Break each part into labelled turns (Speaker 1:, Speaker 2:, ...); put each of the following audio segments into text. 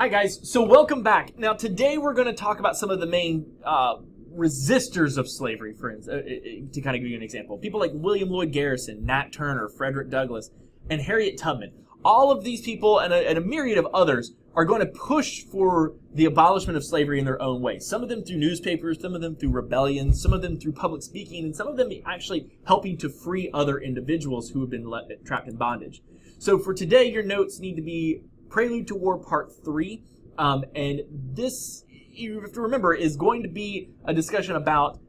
Speaker 1: Hi guys, so welcome back. Now today we're going to talk about some of the main resistors of slavery, friends, to kind of give you an example. People like William Lloyd Garrison, Nat Turner, Frederick Douglass, and Harriet Tubman. All of these people and a myriad of others are going to push for the abolishment of slavery in their own way. Some of them through newspapers, some of them through rebellions, some of them through public speaking, and some of them actually helping to free other individuals who have been trapped in bondage. So for today, your notes need to be Prelude to War Part 3, and this, you have to remember, is going to be a discussion about,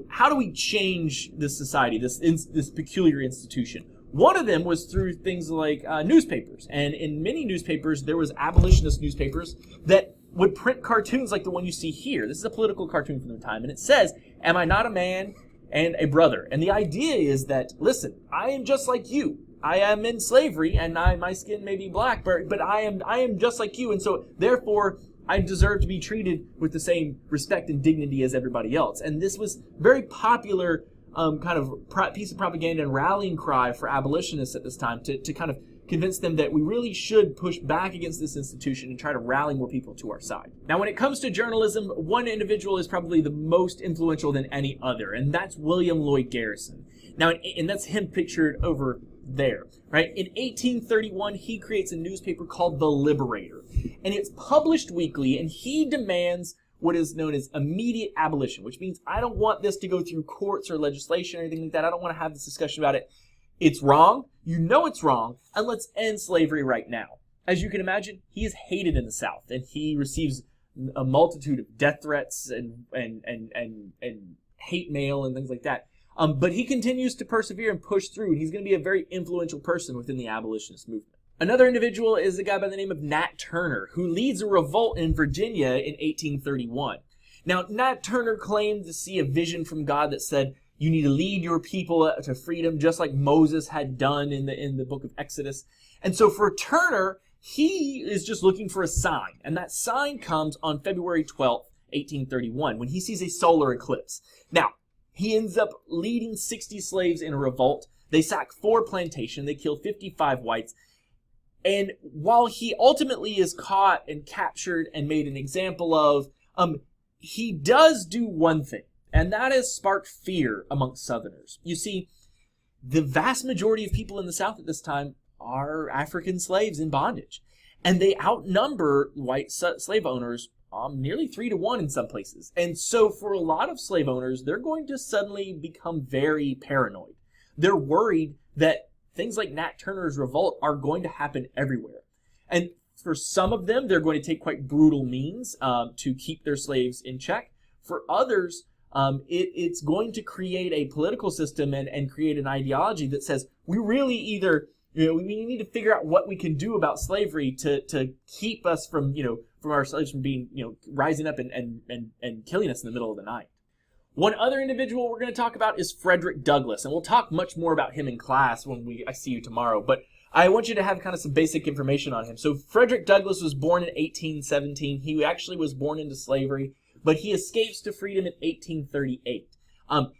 Speaker 1: how do we change this society, this peculiar institution. One of them was through things like newspapers, and in many newspapers, there was abolitionist newspapers that would print cartoons like the one you see here. This is a political cartoon from the time, and it says, "Am I not a man and a brother?" And the idea is that, listen, I am just like you. I am in slavery, and my skin may be black, but I am just like you, and so therefore I deserve to be treated with the same respect and dignity as everybody else. And this was very popular kind of piece of propaganda and rallying cry for abolitionists at this time to kind of convince them that we really should push back against this institution and try to rally more people to our side. Now, when it comes to journalism, one individual is probably the most influential than any other, and that's William Lloyd Garrison. Now, and that's him pictured over there, right? In 1831, he creates a newspaper called The Liberator, and it's published weekly, and he demands what is known as immediate abolition, which means I don't want this to go through courts or legislation or anything like that. I don't want to have this discussion about it. It's wrong. You know it's wrong, and let's end slavery right now. As you can imagine, he is hated in the South, and he receives a multitude of death threats and hate mail and things like that. But he continues to persevere and push through, and he's going to be a very influential person within the abolitionist movement. Another individual is a guy by the name of Nat Turner, who leads a revolt in Virginia in 1831. Now, Nat Turner claimed to see a vision from God that said, you need to lead your people to freedom, just like Moses had done in the book of Exodus. And so for Turner, he is just looking for a sign, and that sign comes on February 12th, 1831, when he sees a solar eclipse. Now, he ends up leading 60 slaves in a revolt. They sack 4 plantations. They kill 55 whites. And while he ultimately is caught and captured and made an example of, he does do one thing, and that is spark fear amongst Southerners. You see, the vast majority of people in the South at this time are African slaves in bondage, and they outnumber white slave owners nearly 3 to 1 in some places. And so for a lot of slave owners, they're going to suddenly become very paranoid. They're worried that things like Nat Turner's revolt are going to happen everywhere. And for some of them, they're going to take quite brutal means to keep their slaves in check. For others, it's going to create a political system and create an ideology that says we really either, we need to figure out what we can do about slavery to keep us from our slaves from being, rising up and killing us in the middle of the night. One other individual we're going to talk about is Frederick Douglass, and we'll talk much more about him in class when I see you tomorrow, but I want you to have kind of some basic information on him. So Frederick Douglass was born in 1817. He actually was born into slavery, but he escapes to freedom in 1838.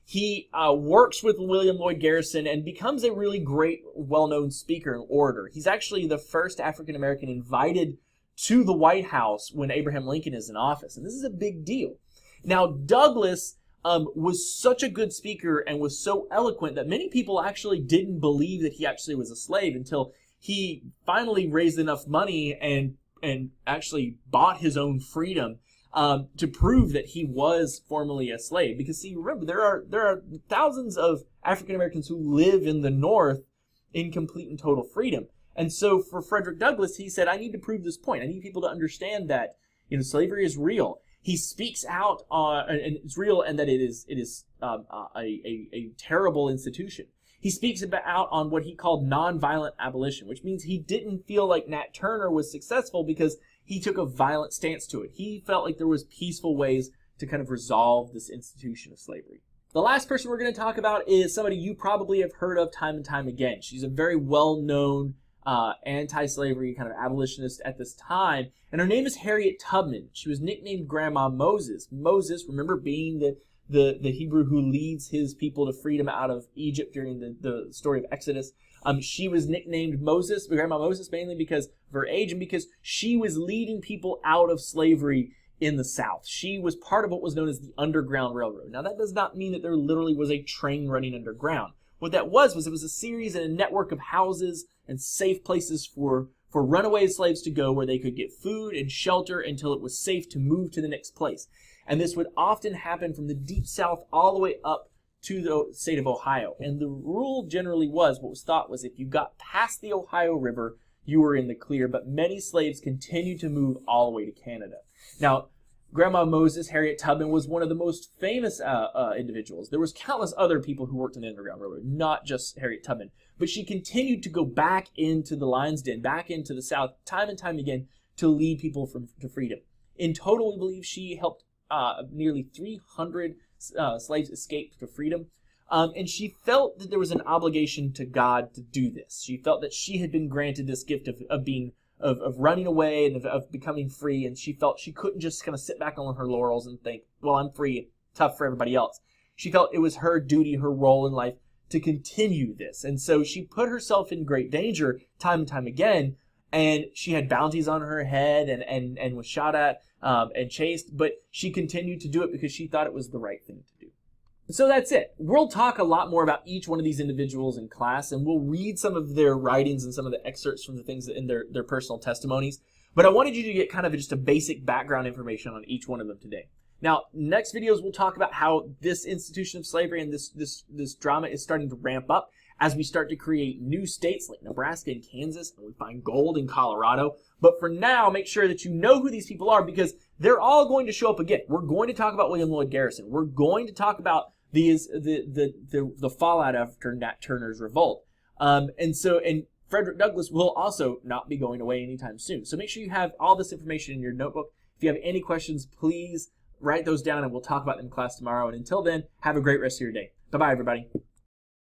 Speaker 1: He works with William Lloyd Garrison and becomes a really great, well-known speaker and orator. He's actually the first African-American invited to the White House when Abraham Lincoln is in office, and this is a big deal. Now, Douglass was such a good speaker and was so eloquent that many people actually didn't believe that he actually was a slave until he finally raised enough money and actually bought his own freedom to prove that he was formerly a slave. Because see, remember, there are thousands of African Americans who live in the North in complete and total freedom. And so for Frederick Douglass, he said, I need to prove this point. I need people to understand that slavery is real. He speaks out and it's real, and that it is a terrible institution. He speaks out on what he called nonviolent abolition, which means he didn't feel like Nat Turner was successful because he took a violent stance to it. He felt like there was peaceful ways to kind of resolve this institution of slavery. The last person we're going to talk about is somebody you probably have heard of time and time again. She's a very well-known anti-slavery kind of abolitionist at this time, and her name is Harriet Tubman. She was nicknamed Grandma Moses. Moses, remember, being the Hebrew who leads his people to freedom out of Egypt during the story of Exodus. She was nicknamed Moses, Grandma Moses, mainly because of her age and because she was leading people out of slavery in the South. She was part of what was known as the Underground Railroad. Now, that does not mean that there literally was a train running underground. What that was it was a series and a network of houses and safe places for runaway slaves to go where they could get food and shelter until it was safe to move to the next place. And this would often happen from the Deep South all the way up to the state of Ohio. And the rule generally was, what was thought was, if you got past the Ohio River, you were in the clear, but many slaves continued to move all the way to Canada. Now, Grandma Moses, Harriet Tubman, was one of the most famous individuals. There was countless other people who worked in the Underground Railroad, not just Harriet Tubman. But she continued to go back into the lion's den, back into the South, time and time again, to lead people to freedom. In total, we believe she helped nearly 300 slaves escape to freedom. And she felt that there was an obligation to God to do this. She felt that she had been granted this gift of running away and of becoming free, and she felt she couldn't just kind of sit back on her laurels and think, well, I'm free, tough for everybody else. She felt it was her duty, her role in life to continue this. And so she put herself in great danger time and time again, and she had bounties on her head and was shot at and chased, but she continued to do it because she thought it was the right thing to do. So that's it. We'll talk a lot more about each one of these individuals in class, and we'll read some of their writings and some of the excerpts from the things in their personal testimonies. But I wanted you to get kind of just a basic background information on each one of them today. Now, next videos we'll talk about how this institution of slavery and this drama is starting to ramp up as we start to create new states like Nebraska and Kansas, and we find gold in Colorado. But for now, make sure that you know who these people are, because they're all going to show up again. We're going to talk about William Lloyd Garrison. We're going to talk about the fallout after Nat Turner's revolt. And Frederick Douglass will also not be going away anytime soon. So make sure you have all this information in your notebook. If you have any questions, please write those down and we'll talk about them in class tomorrow. And until then, have a great rest of your day. Bye-bye, everybody.